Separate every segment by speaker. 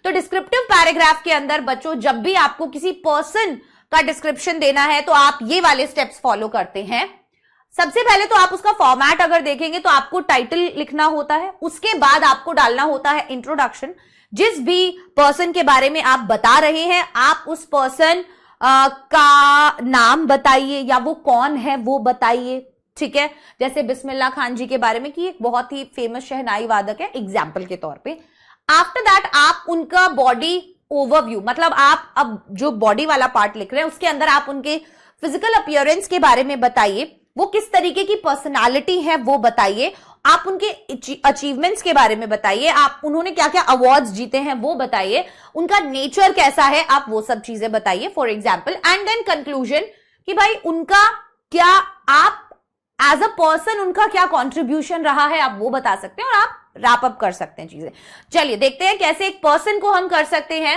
Speaker 1: तो descriptive paragraph के अंदर बच्चों जब भी आपको किसी पर्सन का डिस्क्रिप्शन देना है तो आप ये वाले स्टेप्स फॉलो करते हैं। सबसे पहले तो आप उसका फॉर्मेट अगर देखेंगे तो आपको टाइटल लिखना होता है, उसके बाद आपको डालना होता है इंट्रोडक्शन। जिस भी पर्सन के बारे में आप बता रहे हैं आप उस पर्सन का नाम बताइए या वो कौन है वो बताइए, ठीक है। जैसे बिस्मिल्लाह खान जी के बारे में कि एक बहुत ही फेमस शहनाई वादक है, एग्जाम्पल के तौर पे। आफ्टर दैट आप उनका बॉडी ओवरव्यू, मतलब आप अब जो बॉडी वाला पार्ट लिख रहे हैं उसके अंदर आप उनके फिजिकल अपीयरेंस के बारे में बताइए, वो किस तरीके की पर्सनालिटी है वो बताइए, आप उनके अचीवमेंट्स के बारे में बताइए, आप उन्होंने क्या क्या अवार्ड्स जीते हैं वो बताइए, उनका नेचर कैसा है आप वो सब चीजें बताइए for example. And then conclusion कि भाई उनका क्या, आप एज अ पर्सन उनका क्या कॉन्ट्रीब्यूशन रहा है आप वो बता सकते हैं और आप रैप अप कर सकते हैं चीजें। चलिए देखते हैं कैसे एक पर्सन को हम कर सकते हैं।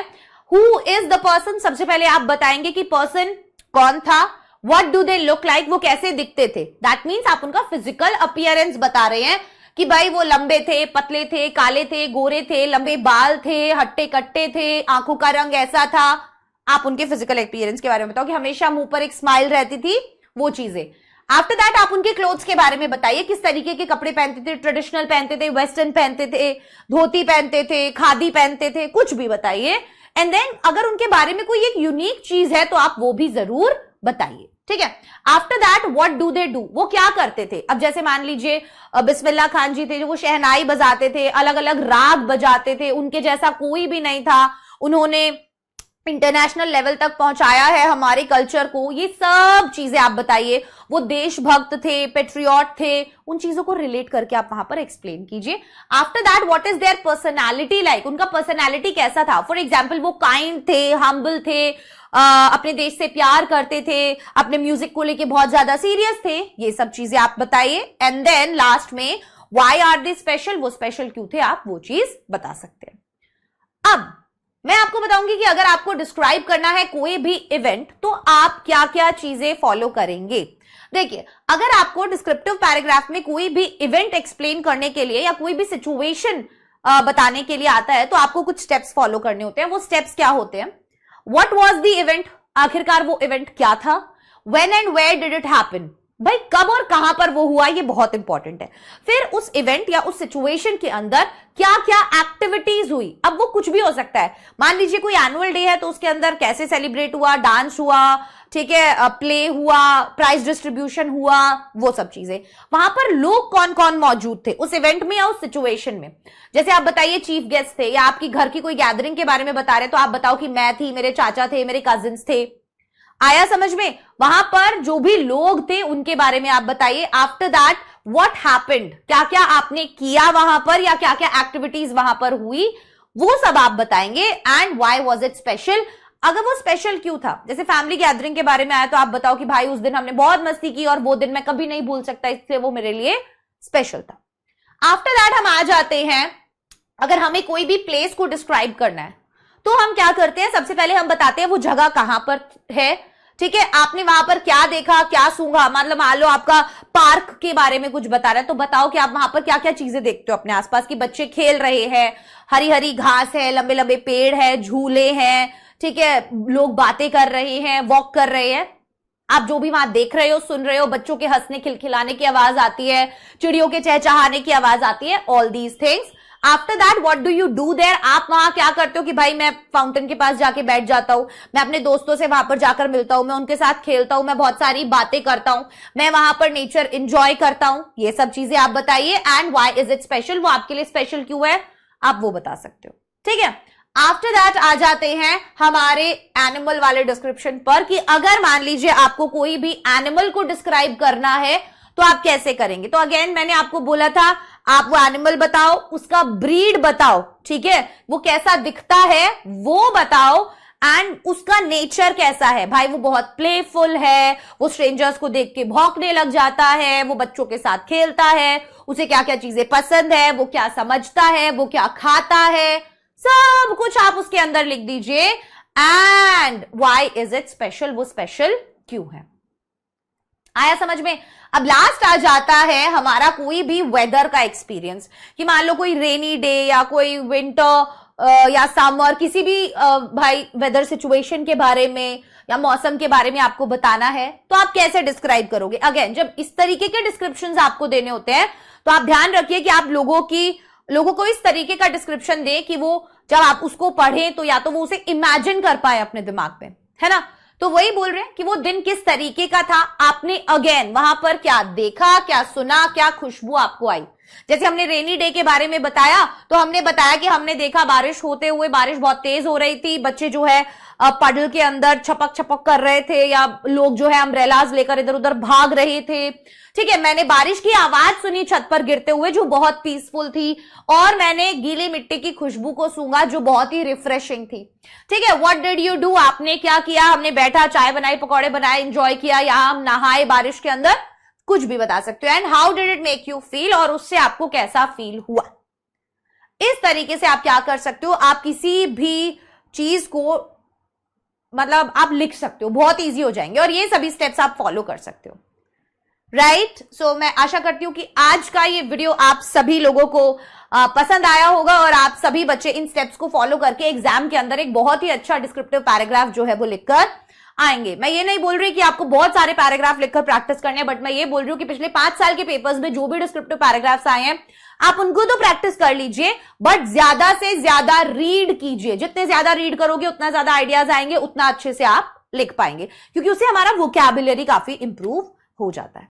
Speaker 1: हु इज द पर्सन, सबसे पहले आप बताएंगे कि पर्सन कौन था, what do they look like, वो कैसे दिखते थे। दैट मीन्स आप उनका फिजिकल अपीयरेंस बता रहे हैं कि भाई वो लंबे थे, पतले थे, काले थे, गोरे थे, लंबे बाल थे, हट्टे कट्टे थे, आंखों का रंग ऐसा था। आप उनके फिजिकल अपीयरेंस के बारे में बताओ कि हमेशा मुंह पर एक स्माइल रहती थी, वो चीजें। आफ्टर दैट आप उनके क्लोथ्स के बारे में बताइए, किस तरीके के कपड़े पहनते थे, ट्रेडिशनल पहनते थे, वेस्टर्न पहनते थे, धोती पहनते थे, खादी पहनते थे, कुछ भी बताइए। एंड देन अगर उनके बारे में कोई एक यूनिक चीज है तो आप वो भी जरूर बताइए, ठीक है। After that what do they do, वो क्या करते थे। अब जैसे मान लीजिए बिस्मिल्लाह खान जी थे जो वो शहनाई बजाते थे, अलग अलग राग बजाते थे, उनके जैसा कोई भी नहीं था, उन्होंने इंटरनेशनल लेवल तक पहुंचाया है हमारे कल्चर को, ये सब चीजें आप बताइए। वो देशभक्त थे, पेट्रियट थे, उन चीजों को रिलेट करके आप वहां पर एक्सप्लेन कीजिए। After that what is there personality like, उनका पर्सनालिटी कैसा था। फॉर एग्जाम्पल वो काइंड थे, हम्बल थे, अपने देश से प्यार करते थे, अपने म्यूजिक को लेके बहुत ज्यादा सीरियस थे, ये सब चीजें आप बताइए। एंड देन लास्ट में व्हाई आर दे स्पेशल, वो स्पेशल क्यों थे आप वो चीज बता सकते हैं। अब मैं आपको बताऊंगी कि अगर आपको डिस्क्राइब करना है कोई भी इवेंट तो आप क्या क्या चीजें फॉलो करेंगे। देखिए अगर आपको डिस्क्रिप्टिव पैराग्राफ में कोई भी इवेंट एक्सप्लेन करने के लिए या कोई भी सिचुएशन बताने के लिए आता है तो आपको कुछ स्टेप्स फॉलो करने होते हैं। वो स्टेप्स क्या होते हैं, व्हाट वाज द इवेंट, आखिरकार वो इवेंट क्या था, when and where did it happen, भाई कब और कहां पर वो हुआ, ये बहुत इंपॉर्टेंट है। फिर उस इवेंट या उस सिचुएशन के अंदर क्या क्या एक्टिविटीज हुई। अब वो कुछ भी हो सकता है, मान लीजिए कोई एनुअल डे है तो उसके अंदर कैसे सेलिब्रेट हुआ, डांस हुआ, ठीक है, प्ले हुआ, प्राइज डिस्ट्रीब्यूशन हुआ, वो सब चीजें। वहां पर लोग कौन कौन मौजूद थे उस इवेंट में या उस सिचुएशन में। जैसे आप बताइए चीफ गेस्ट थे, या आपकी घर की कोई गैदरिंग के बारे में बता रहे तो आप बताओ कि मैं थी, मेरे चाचा थे, मेरे कजिन्स थे। आया समझ में। वहां पर जो भी लोग थे उनके बारे में आप बताइए। आफ्टर दैट व्हाट हैपेंड, क्या क्या आपने किया वहां पर या क्या क्या एक्टिविटीज वहां पर हुई, वो सब आप बताएंगे। And why was it special, अगर वो स्पेशल क्यों था। जैसे फैमिली गैदरिंग के बारे में आया तो आप बताओ कि भाई उस दिन हमने बहुत मस्ती की और वो दिन मैं कभी नहीं भूल सकता, इसलिए वो मेरे लिए स्पेशल था। आफ्टर दैट हम आ जाते हैं, अगर हमें कोई भी प्लेस को डिस्क्राइब करना है तो हम क्या करते हैं, सबसे पहले हम बताते हैं वो जगह कहां पर है, ठीक है। आपने वहां पर क्या देखा, क्या सूंघा, मतलब मान लो आपका पार्क के बारे में कुछ बता रहा है तो बताओ कि आप वहां पर क्या क्या चीजें देखते हो अपने आसपास, की बच्चे खेल रहे हैं, हरी हरी घास है, लंबे लंबे पेड़ है, झूले हैं, ठीक है, लोग बातें कर रहे हैं, वॉक कर रहे हैं। आप जो भी वहां देख रहे हो, सुन रहे हो, बच्चों के हंसने खिलखिलाने की आवाज आती है, चिड़ियों के चहचहाने की आवाज आती है, all these things. After that what do you do their, आप वहां क्या करते हो कि भाई मैं फाउंटेन के पास जाके बैठ जाता हूं, मैं अपने दोस्तों से वहां पर जाकर मिलता हूं, मैं उनके साथ खेलता हूं, मैं बहुत सारी बातें करता हूं, मैं वहां पर नेचर एंजॉय करता हूं, ये सब चीजें आप बताइए। And why is it special, वो आपके लिए स्पेशल क्यों है, आप वो बता सकते हो, ठीक है। आफ्टर दैट आ जाते हैं हमारे एनिमल वाले डिस्क्रिप्शन पर, कि अगर मान लीजिए आपको कोई भी एनिमल को डिस्क्राइब करना है तो आप कैसे करेंगे। तो अगेन मैंने आपको बोला था आप वो एनिमल बताओ, उसका ब्रीड बताओ, ठीक है, वो कैसा दिखता है वो बताओ, एंड उसका नेचर कैसा है। भाई वो बहुत प्लेफुल है, वो स्ट्रेंजर्स को देख के भौंकने लग जाता है, वो बच्चों के साथ खेलता है, उसे क्या क्या चीजें पसंद है, वो क्या समझता है, वो क्या खाता है, सब कुछ आप उसके अंदर लिख दीजिए। And why is it special, वो स्पेशल क्यों है। आया समझ में। अब लास्ट आ जाता है हमारा कोई भी वेदर का एक्सपीरियंस, कि मान लो कोई रेनी डे या कोई विंटर या समर, किसी भी भाई वेदर सिचुएशन के बारे में या मौसम के बारे में आपको बताना है, तो आप कैसे डिस्क्राइब करोगे? अगेन, जब इस तरीके के डिस्क्रिप्शंस आपको देने होते हैं तो आप ध्यान रखिए कि आप लोगों को इस तरीके का डिस्क्रिप्शन दें कि वो जब आप उसको पढ़ें तो या तो वो उसे इमेजिन कर पाए अपने दिमाग में, है ना? तो वही बोल रहे हैं कि वो दिन किस तरीके का था, आपने अगेन वहां पर क्या देखा, क्या सुना, क्या खुशबू आपको आई। जैसे हमने रेनी डे के बारे में बताया, तो हमने बताया कि हमने देखा बारिश होते हुए, बारिश बहुत तेज हो रही थी, बच्चे जो है पडल के अंदर छपक छपक कर रहे थे, या लोग जो है अम्ब्रेलाज लेकर इधर उधर भाग रहे थे। ठीक है, मैंने बारिश की आवाज सुनी छत पर गिरते हुए जो बहुत पीसफुल थी, और मैंने गीली मिट्टी की खुशबू को सूंघा जो बहुत ही रिफ्रेशिंग थी। ठीक है, व्हाट डिड यू डू, आपने क्या किया? हमने बैठा, चाय बनाई, पकौड़े बनाए, एंजॉय किया, या हम नहाए बारिश के अंदर, कुछ भी बता सकते हो। And how did it make you feel, और उससे आपको कैसा फील हुआ। इस तरीके से आप क्या कर सकते हो, आप किसी भी चीज को मतलब आप लिख सकते हो, बहुत इजी हो जाएंगे, और ये सभी स्टेप्स आप फॉलो कर सकते हो। राइट, सो मैं आशा करती हूं कि आज का ये वीडियो आप सभी लोगों को पसंद आया होगा, और आप सभी बच्चे इन स्टेप्स को फॉलो करके एग्जाम के अंदर एक बहुत ही अच्छा डिस्क्रिप्टिव पैराग्राफ जो है वो लिखकर आएंगे। मैं ये नहीं बोल रही कि आपको बहुत सारे पैराग्राफ लिखकर प्रैक्टिस करने हैं, बट मैं ये बोल रही हूँ कि पिछले 5 साल के पेपर्स में जो भी डिस्क्रिप्टिव पैराग्राफ्स आए हैं, आप उनको तो प्रैक्टिस कर लीजिए, बट ज्यादा से ज्यादा रीड कीजिए। जितने ज्यादा रीड करोगे उतना ज्यादा आइडियाज आएंगे, उतना अच्छे से आप लिख पाएंगे, क्योंकि उससे हमारा वोकैबुलरी काफी इंप्रूव हो जाता है।